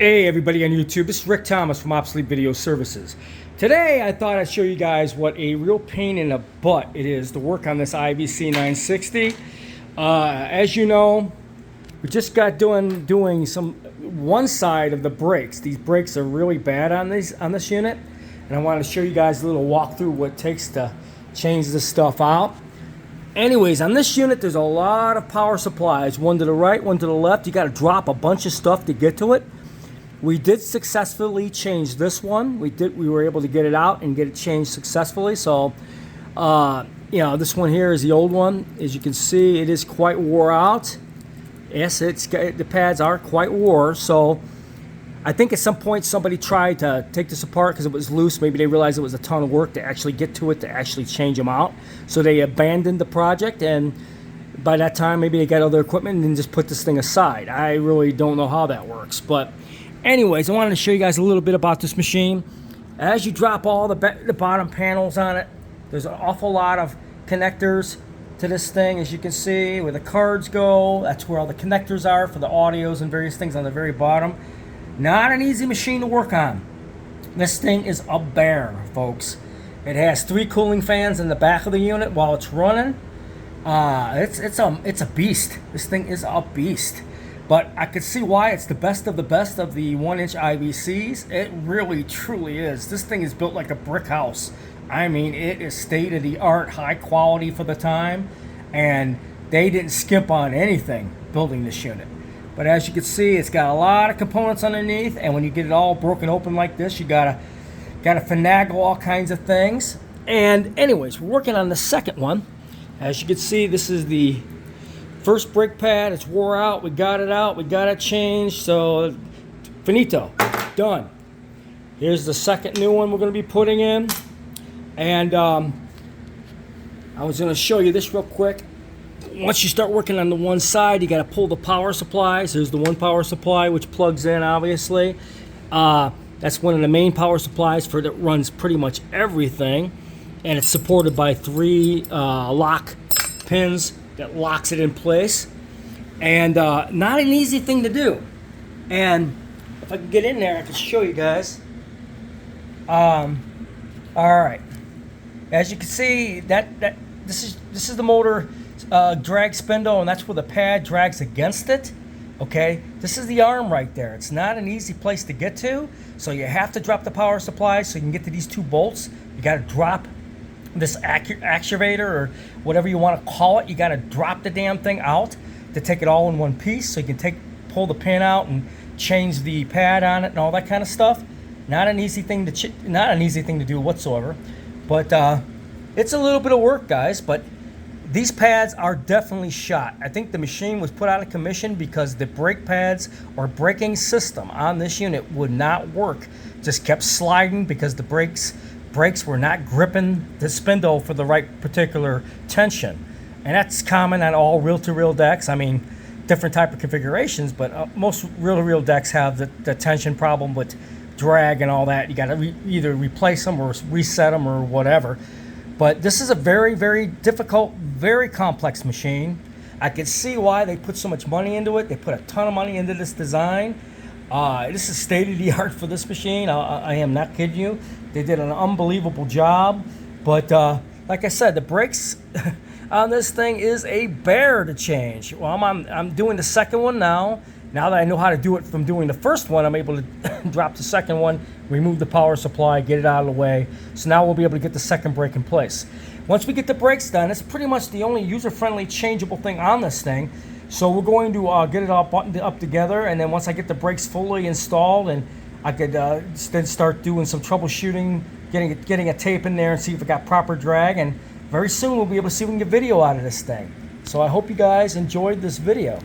Hey everybody on YouTube, this is Rick Thomas from Obsolete Video Services. Today I thought I'd show you guys what a real pain in the butt it is to work on this IVC-960. As you know, we just got doing some one side of the brakes. These brakes are really bad on this unit, and I wanted to show you guys a little walkthrough what it takes to change this stuff out. Anyways, on this unit there's a lot of power supplies, one to the right, one to the left. You got to drop a bunch of stuff to get to it. We did successfully change this one. We were able to get it out and get it changed successfully. So, this one here is the old one. As you can see, it is quite wore out. Yes, the pads are quite wore. So, I think at some point somebody tried to take this apart because it was loose. Maybe they realized it was a ton of work to actually get to it, to actually change them out. So they abandoned the project, and by that time maybe they got other equipment and just put this thing aside. I really don't know how that works, but anyways, I wanted to show you guys a little bit about this machine. As you drop all the bottom panels on it, there's an awful lot of connectors to this thing. As you can see, where the cards go, that's where all the connectors are for the audios and various things on the very bottom. Not an easy machine to work on. This thing is a bear, folks. It has 3 cooling fans in the back of the unit while it's running. It's a beast. This thing is a beast. But I could see why it's the best of the 1-inch IVCs. It really, truly is. This thing is built like a brick house. I mean, it is state-of-the-art, high quality for the time. And they didn't skimp on anything building this unit. But as you can see, it's got a lot of components underneath. And when you get it all broken open like this, you gotta finagle all kinds of things. And anyways, we're working on the second one. As you can see, this is the first brake pad. It's wore out. We got it out. We got it changed. So, finito. Done. Here's the second new one we're going to be putting in. And I was going to show you this real quick. Once you start working on the one side, you got to pull the power supplies. There's the one power supply, which plugs in, obviously. That's one of the main power supplies that runs pretty much everything. And it's supported by 3 lock pins that locks it in place. And not an easy thing to do. And if I can get in there, I can show you guys. Alright, as you can see, this is the motor drag spindle, and that's where the pad drags against it. Okay, this is the arm right there. It's not an easy place to get to, so you have to drop the power supply so you can get to these 2 bolts. You got to drop this actuator, or whatever you want to call it. You got to drop the damn thing out to take it all in one piece, so you can pull the pin out and change the pad on it and all that kind of stuff. Not an easy thing to do whatsoever, but it's a little bit of work, guys. But these pads are definitely shot. I think the machine was put out of commission because the brake pads or braking system on this unit would not work. Just kept sliding because the brakes were not gripping the spindle for the right particular tension. And that's common on all reel-to-reel decks. I mean, different type of configurations, but most reel-to-reel decks have the tension problem with drag and all that. You got to either replace them or reset them or whatever. But this is a very, very difficult, very complex machine. I can see why they put so much money into it. They put a ton of money into this design. This is state-of-the-art for this machine. I am not kidding you. They did an unbelievable job. But like I said, the brakes on this thing is a bear to change. Well, I'm doing the second one now. Now that I know how to do it from doing the first one, I'm able to drop the second one, remove the power supply, get it out of the way. So now we'll be able to get the second brake in place. Once we get the brakes done, it's pretty much the only user-friendly changeable thing on this thing. So we're going to get it all buttoned up together, and then once I get the brakes fully installed, and I could then start doing some troubleshooting, getting a tape in there and see if it got proper drag, and very soon we'll be able to see if we can get video out of this thing. So I hope you guys enjoyed this video.